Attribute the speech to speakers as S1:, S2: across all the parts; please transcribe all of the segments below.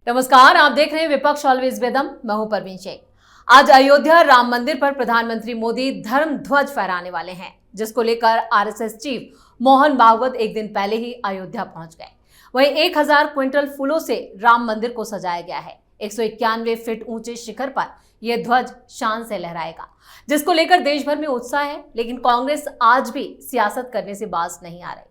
S1: नमस्कार, आप देख रहे हैं विपक्ष ऑलवेज वेदम। मैं हूं परवीन शेख। आज अयोध्या राम मंदिर पर प्रधानमंत्री मोदी धर्म ध्वज फहराने वाले हैं, जिसको लेकर आरएसएस चीफ मोहन भागवत एक दिन पहले ही अयोध्या पहुंच गए। वहीं 1000 क्विंटल फूलों से राम मंदिर को सजाया गया है। 191 फीट ऊंचे शिखर पर यह ध्वज शान से लहराएगा, जिसको लेकर देश भर में उत्साह है। लेकिन कांग्रेस आज भी सियासत करने से बाज नहीं आ रही।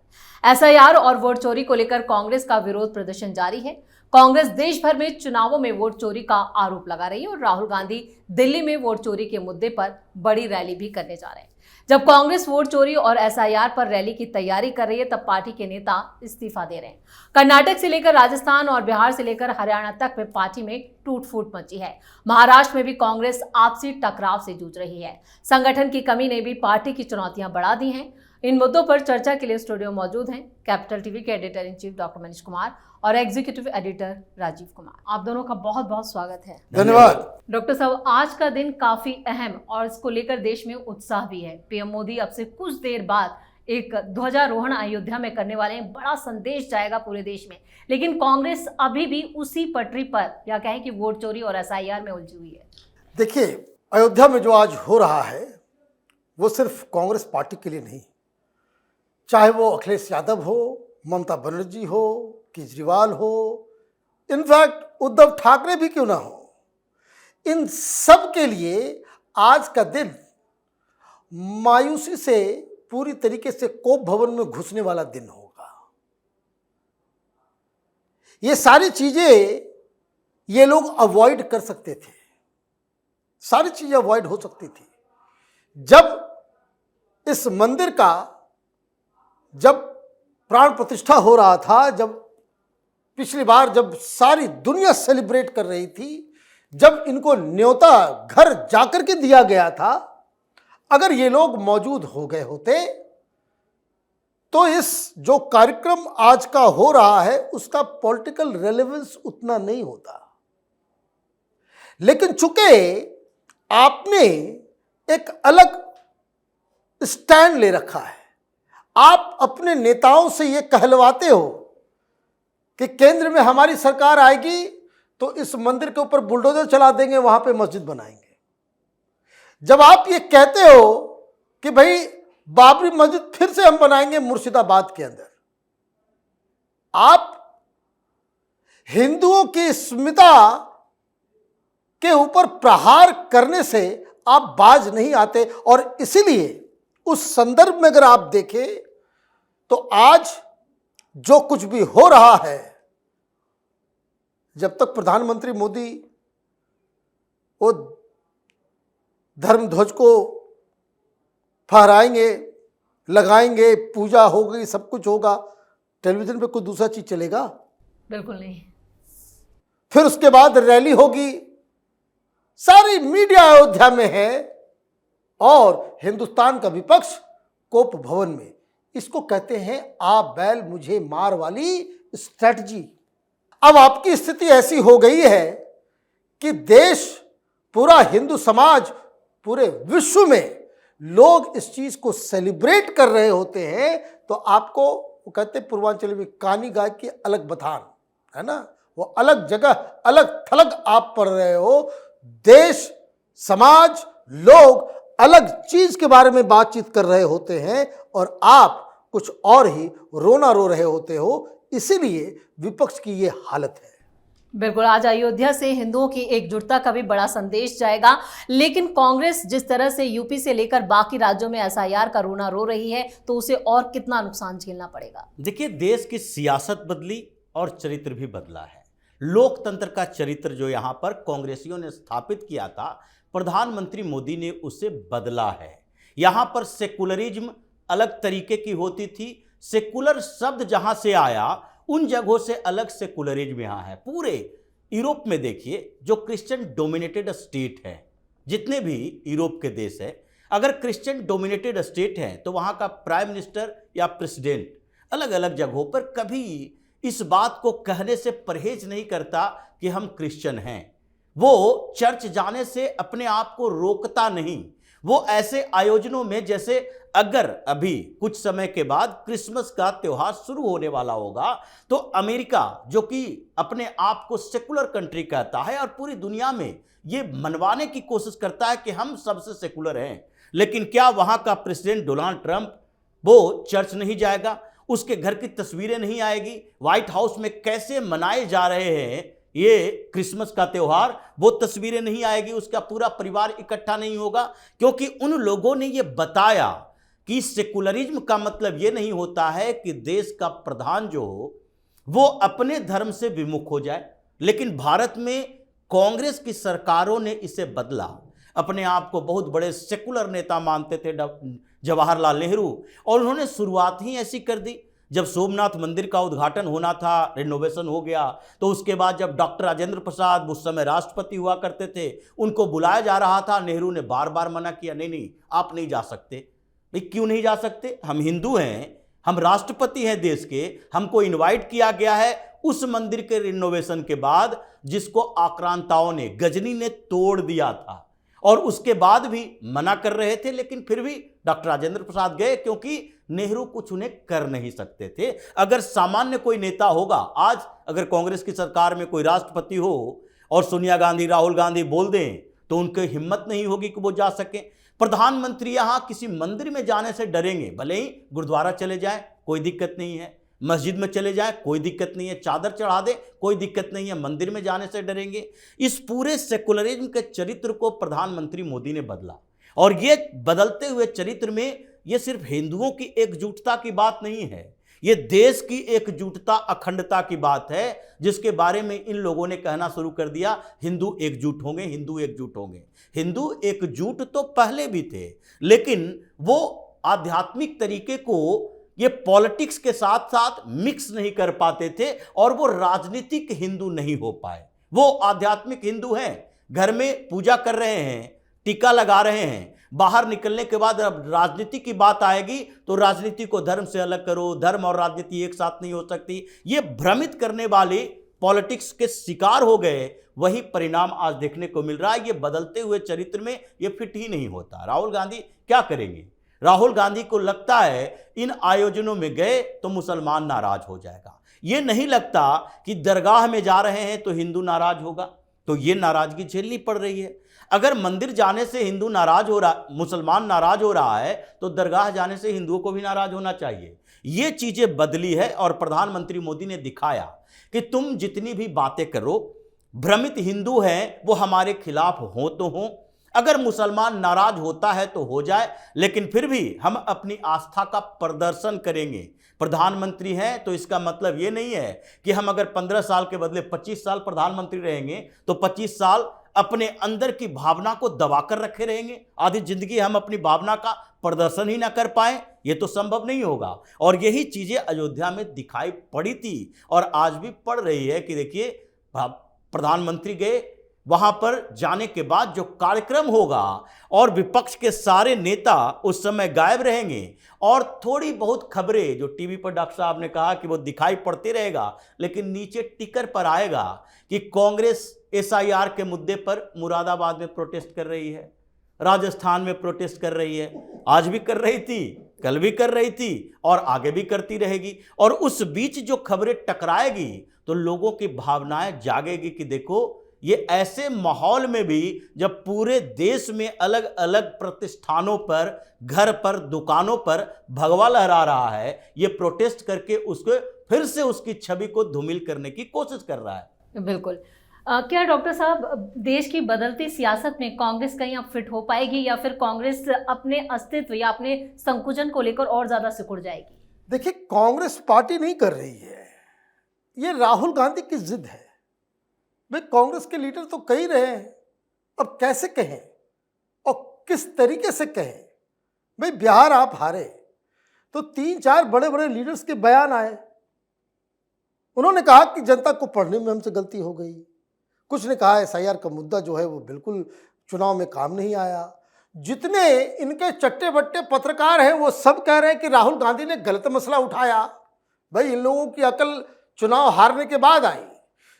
S1: एसआईआर और वोट चोरी को लेकर कांग्रेस का विरोध प्रदर्शन जारी है। कांग्रेस देश भर में चुनावों में वोट चोरी का आरोप लगा रही है और राहुल गांधी दिल्ली में वोट चोरी के मुद्दे पर बड़ी रैली भी करने जा रहे हैं। जब कांग्रेस वोट चोरी और एसआईआर पर रैली की तैयारी कर रही है, तब पार्टी के नेता इस्तीफा दे रहे हैं। कर्नाटक से लेकर राजस्थान और बिहार से लेकर हरियाणा तक में पार्टी में टूट फूट मची है। महाराष्ट्र में भी कांग्रेस आपसी टकराव से जूझ रही है। संगठन की कमी ने भी पार्टी की चुनौतियां बढ़ा दी हैं। इन मुद्दों पर चर्चा के लिए स्टूडियो मौजूद हैं कैपिटल टीवी के editor in chief doctor Manish Kumar और एग्जीक्यूटिव एडिटर राजीव कुमार। आप दोनों का बहुत बहुत स्वागत है।
S2: धन्यवाद।
S1: डॉक्टर साहब, आज का दिन काफी अहम और इसको लेकर देश में उत्साह भी है। पीएम मोदी अब से कुछ देर बाद एक ध्वजारोहण अयोध्या में करने वाले हैं। बड़ा संदेश जाएगा पूरे देश में। लेकिन कांग्रेस अभी भी उसी पटरी पर, या कहें कि वोट चोरी और एसआईआर में उलझी हुई है।
S2: देखिए, अयोध्या में जो आज हो रहा है वो सिर्फ कांग्रेस पार्टी के लिए नहीं, चाहे वो अखिलेश यादव हो, ममता बनर्जी हो, केजरीवाल हो, इनफैक्ट उद्धव ठाकरे भी क्यों ना हो, इन सब के लिए आज का दिन मायूसी से पूरी तरीके से कोप भवन में घुसने वाला दिन होगा। ये सारी चीजें ये लोग अवॉइड कर सकते थे, सारी चीजें अवॉइड हो सकती थी। जब इस मंदिर का प्राण प्रतिष्ठा हो रहा था, जब पिछली बार जब सारी दुनिया सेलिब्रेट कर रही थी, जब इनको न्योता घर जाकर के दिया गया था, अगर ये लोग मौजूद हो गए होते तो इस जो कार्यक्रम आज का हो रहा है उसका पॉलिटिकल रेलेवेंस उतना नहीं होता। लेकिन चूंकि आपने एक अलग स्टैंड ले रखा है, आप अपने नेताओं से ये कहलवाते हो कि केंद्र में हमारी सरकार आएगी तो इस मंदिर के ऊपर बुलडोजर चला देंगे, वहां पे मस्जिद बनाएंगे। जब आप ये कहते हो कि भाई बाबरी मस्जिद फिर से हम बनाएंगे मुर्शिदाबाद के अंदर, आप हिंदुओं की अस्मिता के ऊपर प्रहार करने से आप बाज नहीं आते। और इसीलिए उस संदर्भ में अगर आप देखें तो आज जो कुछ भी हो रहा है, जब तक प्रधानमंत्री मोदी वो धर्म ध्वज को फहराएंगे, लगाएंगे, पूजा होगी, सब कुछ होगा, टेलीविजन पे कोई दूसरा चीज चलेगा?
S1: बिल्कुल नहीं।
S2: फिर उसके बाद रैली होगी, सारी मीडिया अयोध्या में है और हिंदुस्तान का विपक्ष कोप भवन में। इसको कहते हैं आ बैल मुझे मार वाली स्ट्रेटजी। अब आपकी स्थिति ऐसी हो गई है कि देश, पूरा हिंदू समाज, पूरे विश्व में लोग इस चीज को सेलिब्रेट कर रहे होते हैं तो आपको, वो कहते हैं पूर्वांचल में कानी गाय की अलग बथान है ना, वो अलग जगह अलग थलग आप पढ़ रहे हो। देश, समाज, लोग अलग चीज के बारे में बातचीत कर रहे होते हैं और आप कुछ और ही रोना रो रहे होते हो। इसीलिए विपक्ष की ये हालत है।
S1: बिल्कुल, आज अयोध्या से हिंदुओं की एकजुटता का भी बड़ा संदेश जाएगा। लेकिन कांग्रेस जिस तरह से यूपी से लेकर बाकी राज्यों में एसआईआर का रोना रो रही है, तो उसे और कितना नुकसान झेलना पड़ेगा।
S3: देखिए, देश की सियासत बदली और चरित्र भी बदला है। लोकतंत्र का चरित्र जो यहाँ पर कांग्रेसियों ने स्थापित किया था, प्रधानमंत्री मोदी ने उसे बदला है। यहाँ पर सेकुलरिज्म अलग तरीके की होती थी। सेकुलर शब्द जहाँ से आया, उन जगहों से अलग सेकुलरिज्म यहाँ है। पूरे यूरोप में देखिए, जो क्रिश्चियन डोमिनेटेड स्टेट है, जितने भी यूरोप के देश है, अगर क्रिश्चियन डोमिनेटेड स्टेट है तो वहाँ का प्राइम मिनिस्टर या प्रेसिडेंट अलग अलग जगहों पर कभी इस बात को कहने से परहेज नहीं करता कि हम क्रिश्चियन हैं। वो चर्च जाने से अपने आप को रोकता नहीं। वो ऐसे आयोजनों में जैसे अगर अभी कुछ समय के बाद क्रिसमस का त्योहार शुरू होने वाला होगा तो अमेरिका, जो कि अपने आप को सेकुलर कंट्री कहता है और पूरी दुनिया में ये मनवाने की कोशिश करता है कि हम सबसे सेकुलर हैं, लेकिन क्या वहां का प्रेसिडेंट डोनाल्ड ट्रंप वो चर्च नहीं जाएगा, उसके घर की तस्वीरें नहीं आएगी, व्हाइट हाउस में कैसे मनाए जा रहे हैं ये क्रिसमस का त्योहार, वो तस्वीरें नहीं आएगी, उसका पूरा परिवार इकट्ठा नहीं होगा, क्योंकि उन लोगों ने ये बताया कि सेकुलरिज्म का मतलब ये नहीं होता है कि देश का प्रधान जो हो वो अपने धर्म से विमुख हो जाए। लेकिन भारत में कांग्रेस की सरकारों ने इसे बदला। अपने आप को बहुत बड़े सेकुलर नेता मानते थे जवाहरलाल नेहरू, और उन्होंने शुरुआत ही ऐसी कर दी। जब सोमनाथ मंदिर का उद्घाटन होना था, रिनोवेशन हो गया, तो उसके बाद जब डॉक्टर राजेंद्र प्रसाद उस समय राष्ट्रपति हुआ करते थे, उनको बुलाया जा रहा था, नेहरू ने बार बार मना किया, नहीं नहीं आप नहीं जा सकते। भाई क्यों नहीं जा सकते? हम हिंदू हैं, हम राष्ट्रपति हैं देश के, हमको इनवाइट किया गया है उस मंदिर के रिनोवेशन के बाद जिसको आक्रांताओं ने, गजनी ने तोड़ दिया था, और उसके बाद भी मना कर रहे थे, लेकिन फिर भी डॉक्टर राजेंद्र प्रसाद गए, क्योंकि नेहरू कुछ उन्हें कर नहीं सकते थे। अगर सामान्य कोई नेता होगा, आज अगर कांग्रेस की सरकार में कोई राष्ट्रपति हो और सोनिया गांधी, राहुल गांधी बोल दें तो उनकी हिम्मत नहीं होगी कि वो जा सके। प्रधानमंत्री यहां किसी मंदिर में जाने से डरेंगे, भले ही गुरुद्वारा चले जाए कोई दिक्कत नहीं है, मस्जिद में चले जाए कोई दिक्कत नहीं है, चादर चढ़ा दे कोई दिक्कत नहीं है, मंदिर में जाने से डरेंगे। इस पूरे सेकुलरिज्म के चरित्र को प्रधानमंत्री मोदी ने बदला, और ये बदलते हुए चरित्र में ये सिर्फ हिंदुओं की एकजुटता की बात नहीं है, ये देश की एकजुटता, अखंडता की बात है, जिसके बारे में इन लोगों ने कहना शुरू कर दिया, हिंदू एकजुट होंगे, हिंदू एकजुट होंगे। हिंदू एकजुट तो पहले भी थे, लेकिन वो आध्यात्मिक तरीके को ये पॉलिटिक्स के साथ साथ मिक्स नहीं कर पाते थे, और वो राजनीतिक हिंदू नहीं हो पाए। वो आध्यात्मिक हिंदू हैं, घर में पूजा कर रहे हैं, टीका लगा रहे हैं, बाहर निकलने के बाद अब राजनीति की बात आएगी तो राजनीति को धर्म से अलग करो, धर्म और राजनीति एक साथ नहीं हो सकती, ये भ्रमित करने वाले पॉलिटिक्स के शिकार हो गए। वही परिणाम आज देखने को मिल रहा है। ये बदलते हुए चरित्र में ये फिट ही नहीं होता। राहुल गांधी क्या करेंगे? राहुल गांधी को लगता है इन आयोजनों में गए तो मुसलमान नाराज हो जाएगा, ये नहीं लगता कि दरगाह में जा रहे हैं तो हिंदू नाराज होगा, तो ये नाराजगी झेलनी पड़ रही है। अगर मंदिर जाने से हिंदू नाराज हो रहा, मुसलमान नाराज हो रहा है, तो दरगाह जाने से हिंदुओं को भी नाराज होना चाहिए। ये चीजें बदली है, और प्रधानमंत्री मोदी ने दिखाया कि तुम जितनी भी बातें करो, भ्रमित हिंदू हैं वो हमारे खिलाफ हो तो हो, अगर मुसलमान नाराज होता है तो हो जाए, लेकिन फिर भी हम अपनी आस्था का प्रदर्शन करेंगे। प्रधानमंत्री हैं तो इसका मतलब ये नहीं है कि हम अगर 15 साल के बदले 25 साल प्रधानमंत्री रहेंगे तो 25 साल अपने अंदर की भावना को दबाकर रखे रहेंगे, आधी जिंदगी हम अपनी भावना का प्रदर्शन ही ना कर पाए, ये तो संभव नहीं होगा। और यही चीजें अयोध्या में दिखाई पड़ी थी और आज भी पड़ रही है कि देखिए प्रधानमंत्री गए, वहां पर जाने के बाद जो कार्यक्रम होगा और विपक्ष के सारे नेता उस समय गायब रहेंगे, और थोड़ी बहुत खबरें जो टीवी पर डॉक्टर साहब ने कहा कि वो दिखाई पड़ती रहेगा, लेकिन नीचे टिकर पर आएगा कि कांग्रेस एसआईआर के मुद्दे पर मुरादाबाद में प्रोटेस्ट कर रही है, राजस्थान में प्रोटेस्ट कर रही है, आज भी कर रही थी, कल भी कर रही थी और आगे भी करती रहेगी। और उस बीच जो खबरें टकराएगी तो लोगों की भावनाएं जागेगी कि देखो ये ऐसे माहौल में भी जब पूरे देश में अलग अलग प्रतिष्ठानों पर, घर पर, दुकानों पर भगवा लहरा रहा है, ये प्रोटेस्ट करके उसको फिर से उसकी छवि को धूमिल करने की कोशिश कर रहा है।
S1: बिल्कुल। क्या डॉक्टर साहब देश की बदलती सियासत में कांग्रेस कहीं अब फिट हो पाएगी, या फिर कांग्रेस अपने अस्तित्व या अपने संकुचन को लेकर और ज्यादा सिकुड़ जाएगी?
S2: देखिए, कांग्रेस पार्टी नहीं कर रही है, ये राहुल गांधी की जिद है। भाई कांग्रेस के लीडर तो कह ही रहे हैं, अब कैसे कहें और किस तरीके से कहें। भाई बिहार आप हारे तो 3-4 बड़े बड़े लीडर्स के बयान आए, उन्होंने कहा कि जनता को पढ़ने में हमसे गलती हो गई, कुछ ने कहा एसआईआर का मुद्दा जो है वो बिल्कुल चुनाव में काम नहीं आया। जितने इनके चट्टे बट्टे पत्रकार हैं वो सब कह रहे हैं कि राहुल गांधी ने गलत मसला उठाया। भाई इन लोगों की अकल चुनाव हारने के बाद आई,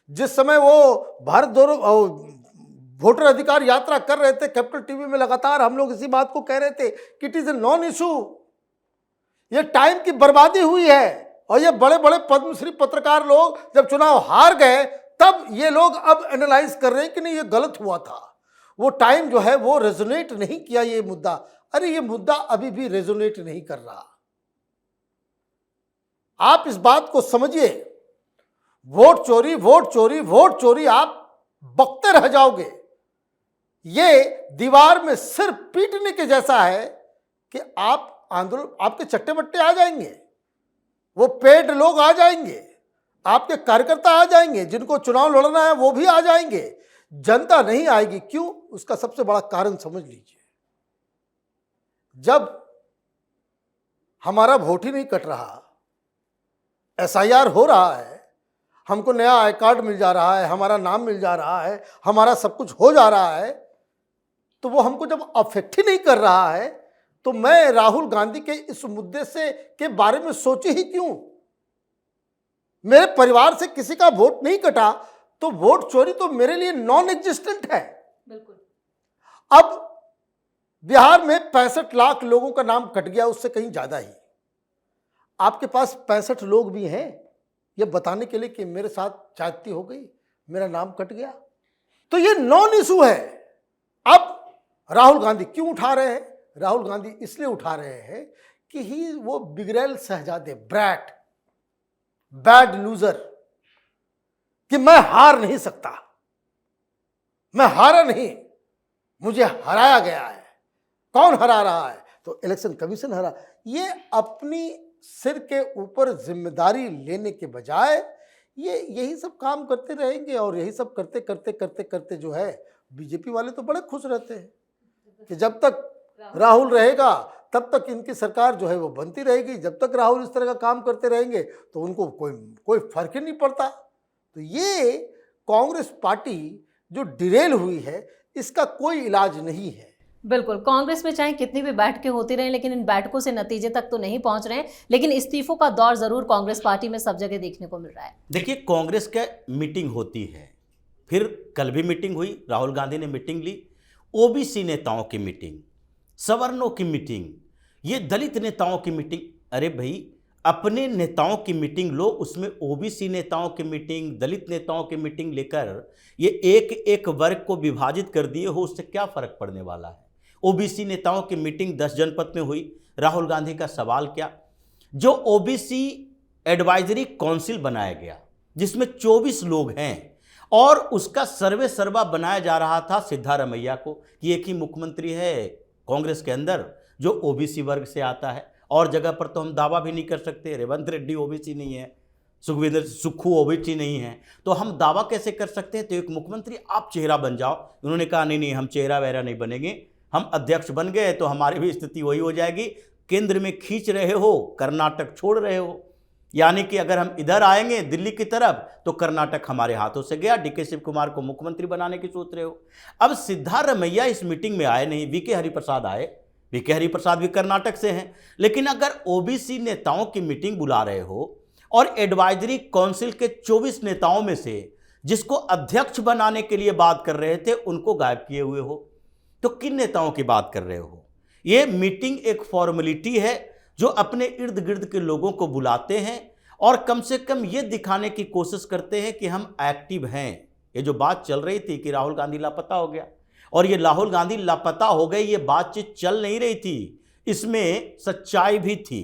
S2: जिस समय वो वोटर अधिकार यात्रा कर रहे थे, कैपिटल टीवी में लगातार हम लोग इसी बात को कह रहे थे कि it is a non issue. ये टाइम की बर्बादी हुई है। और ये बड़े बड़े पद्मश्री पत्रकार लोग जब चुनाव हार गए तब ये लोग अब एनालाइज कर रहे हैं कि नहीं ये गलत हुआ था, वो टाइम जो है वो रेजोनेट नहीं किया ये मुद्दा। अरे ये मुद्दा अभी भी रेजोनेट नहीं कर रहा। आप इस बात को समझिए, वोट चोरी वोट चोरी वोट चोरी, आप बकते रह जाओगे। ये दीवार में सिर पीटने के जैसा है कि आप आंदोलन, आपके चट्टे बट्टे आ जाएंगे, वो पेड लोग आ जाएंगे, आपके कार्यकर्ता आ जाएंगे, जिनको चुनाव लड़ना है वो भी आ जाएंगे, जनता नहीं आएगी। क्यों? उसका सबसे बड़ा कारण समझ लीजिए, जब हमारा वोट ही नहीं कट रहा, एसआईआर हो रहा है, हमको नया आई कार्ड मिल जा रहा है, हमारा नाम मिल जा रहा है, हमारा सब कुछ हो जा रहा है, तो वो हमको जब अफेक्ट ही नहीं कर रहा है तो मैं राहुल गांधी के इस मुद्दे से के बारे में सोचे ही क्यों? मेरे परिवार से किसी का वोट नहीं कटा तो वोट चोरी तो मेरे लिए नॉन एग्जिस्टेंट है।
S1: बिल्कुल।
S2: अब बिहार में 65 लाख लोगों का नाम कट गया, उससे कहीं ज्यादा ही। आपके पास 65 लोग भी हैं ये बताने के लिए कि मेरे साथ ज्यादती हो गई, मेरा नाम कट गया, तो ये नॉन इशू है। अब राहुल गांधी क्यों उठा रहे हैं? राहुल गांधी इसलिए उठा रहे हैं कि ही वो बिगड़ैल शहजादे, ब्रैट, बैड लूजर, कि मैं हार नहीं सकता, मैं हारा नहीं, मुझे हराया गया है। कौन हरा रहा है? तो इलेक्शन कमीशन हरा। ये अपनी सिर के ऊपर जिम्मेदारी लेने के बजाय ये यही सब काम करते रहेंगे, और यही सब करते करते करते करते जो है बीजेपी वाले तो बड़े खुश रहते हैं कि जब तक राहुल रहेगा तब तक इनकी सरकार जो है वो बनती रहेगी, जब तक राहुल इस तरह का काम करते रहेंगे तो उनको कोई फर्क ही नहीं पड़ता। तो ये कांग्रेस पार्टी जो डिरेल हुई है इसका कोई इलाज नहीं है।
S1: बिल्कुल, कांग्रेस में चाहे कितनी भी बैठकें होती रहें, लेकिन इन बैठकों से नतीजे तक तो नहीं पहुंच रहे हैं, लेकिन इस्तीफों का दौर जरूर कांग्रेस पार्टी में सब जगह देखने को मिल रहा है।
S3: देखिए, कांग्रेस का मीटिंग होती है, फिर कल भी मीटिंग हुई, राहुल गांधी ने मीटिंग ली, ओबीसी नेताओं की मीटिंग, सवर्णों की मीटिंग, ये दलित नेताओं की मीटिंग। अरे भाई, अपने नेताओं की मीटिंग लो, उसमें ओबीसी नेताओं की मीटिंग, दलित नेताओं की मीटिंग लेकर ये एक एक वर्ग को विभाजित कर दिए हो, उससे क्या फर्क पड़ने वाला है? ओबीसी नेताओं की मीटिंग 10 जनपद में हुई। राहुल गांधी का सवाल क्या, जो ओबीसी एडवाइजरी काउंसिल बनाया गया जिसमें 24 लोग हैं और उसका सर्वे सर्वा बनाया जा रहा था सिद्धारमैया को कि एक ही मुख्यमंत्री है कांग्रेस के अंदर जो ओबीसी वर्ग से आता है, और जगह पर तो हम दावा भी नहीं कर सकते, रेवंत रेड्डी ओबीसी नहीं है, सुखू ओबीसी नहीं है, तो हम दावा कैसे कर सकते हैं? तो एक मुख्यमंत्री आप चेहरा बन जाओ। उन्होंने कहा नहीं, हम चेहरा वहरा नहीं बनेंगे, हम अध्यक्ष बन गए तो हमारी भी स्थिति वही हो जाएगी। केंद्र में खींच रहे हो, कर्नाटक छोड़ रहे हो, यानी कि अगर हम इधर आएंगे दिल्ली की तरफ तो कर्नाटक हमारे हाथों से गया, डीके शिव कुमार को मुख्यमंत्री बनाने की सोच रहे हो। अब सिद्धारमैया इस मीटिंग में आए नहीं, वीके हरिप्रसाद आए, वीके हरिप्रसाद भी कर्नाटक से हैं, लेकिन अगर ओबीसी नेताओं की मीटिंग बुला रहे हो और एडवाइजरी काउंसिल के 24 नेताओं में से जिसको अध्यक्ष बनाने के लिए बात कर रहे थे उनको गायब किए हुए हो, तो किन नेताओं की बात कर रहे हो? ये मीटिंग एक फॉर्मेलिटी है जो अपने इर्द गिर्द के लोगों को बुलाते हैं और कम से कम ये दिखाने की कोशिश करते हैं कि हम एक्टिव हैं। ये जो बात चल रही थी कि राहुल गांधी लापता हो गया, और ये राहुल गांधी लापता हो गए, ये बातचीत चल नहीं रही थी, इसमें सच्चाई भी थी,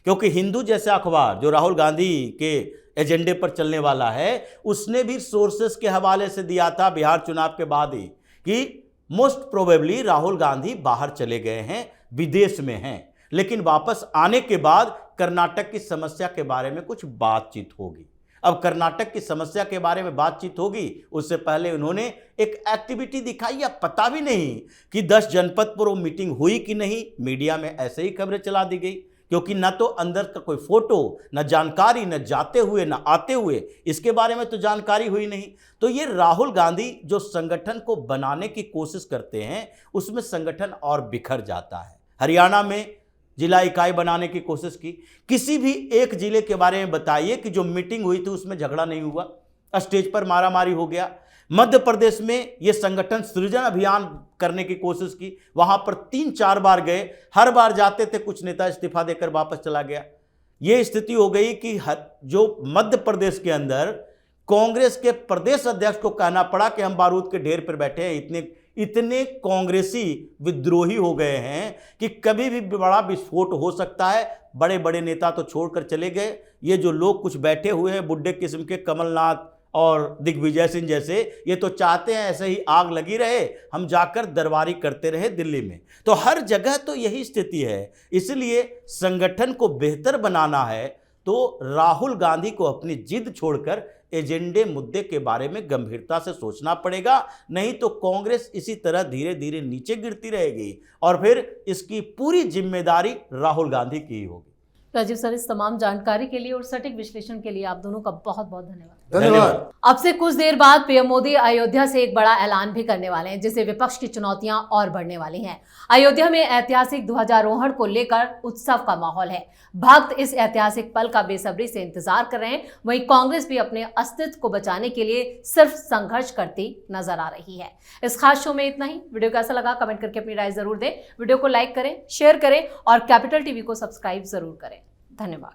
S3: क्योंकि हिंदू जैसा अखबार जो राहुल गांधी के एजेंडे पर चलने वाला है उसने भी सोर्सेस के हवाले से दिया था बिहार चुनाव के बाद ही कि मोस्ट प्रोबेबली राहुल गांधी बाहर चले गए हैं, विदेश में हैं, लेकिन वापस आने के बाद कर्नाटक की समस्या के बारे में कुछ बातचीत होगी। अब कर्नाटक की समस्या के बारे में बातचीत होगी, उससे पहले उन्होंने एक एक्टिविटी दिखाई, या पता भी नहीं कि 10 जनपद पर वो मीटिंग हुई कि नहीं। मीडिया में ऐसे ही खबरें चला दी गई, क्योंकि न तो अंदर का कोई फोटो, न जानकारी, न जाते हुए न आते हुए, इसके बारे में तो जानकारी हुई नहीं। तो ये राहुल गांधी जो संगठन को बनाने की कोशिश करते हैं उसमें संगठन और बिखर जाता है। हरियाणा में जिला इकाई बनाने की कोशिश की, किसी भी एक जिले के बारे में बताइए कि जो मीटिंग हुई थी उसमें झगड़ा नहीं हुआ, स्टेज पर मारामारी हो गया, मध्य प्रदेश में ये संगठन सृजन अभियान करने की कोशिश की, वहां पर 3-4 बार गए, हर बार जाते थे कुछ नेता इस्तीफा देकर वापस चला गया। ये स्थिति हो गई कि जो मध्य प्रदेश के अंदर कांग्रेस के प्रदेश अध्यक्ष को कहना पड़ा कि हम बारूद के ढेर पर बैठे हैं। इतने कांग्रेसी विद्रोही हो गए हैं कि कभी भी बड़ा विस्फोट हो सकता है। बड़े बड़े नेता तो छोड़कर चले गए, ये जो लोग कुछ बैठे हुए हैं बुड्ढे किस्म के, कमलनाथ और दिग्विजय सिंह जैसे, ये तो चाहते हैं ऐसे ही आग लगी रहे, हम जाकर दरबारी करते रहे दिल्ली में। तो हर जगह तो यही स्थिति है। इसलिए संगठन को बेहतर बनाना है तो राहुल गांधी को अपनी जिद छोड़कर एजेंडे मुद्दे के बारे में गंभीरता से सोचना पड़ेगा, नहीं तो कांग्रेस इसी तरह धीरे धीरे नीचे गिरती रहेगी और फिर इसकी पूरी जिम्मेदारी राहुल गांधी की ही होगी।
S1: राजीव सर, इस तमाम जानकारी के लिए और सटीक विश्लेषण के लिए आप दोनों का बहुत बहुत धन्यवाद।
S2: धन्यवाद।
S1: अब से कुछ देर बाद पीएम मोदी अयोध्या से एक बड़ा ऐलान भी करने वाले हैं, जिससे विपक्ष की चुनौतियां और बढ़ने वाली हैं। अयोध्या में ऐतिहासिक ध्वजारोहण को लेकर उत्सव का माहौल है। भक्त इस ऐतिहासिक पल का बेसब्री से इंतजार कर रहे हैं। वहीं कांग्रेस भी अपने अस्तित्व को बचाने के लिए सिर्फ संघर्ष करती नजर आ रही है। इस खास शो में इतना ही। वीडियो कैसा लगा कमेंट करके अपनी राय जरूर दें। वीडियो को लाइक करें, शेयर करें और कैपिटल टीवी को सब्सक्राइब जरूर करें। धन्यवाद।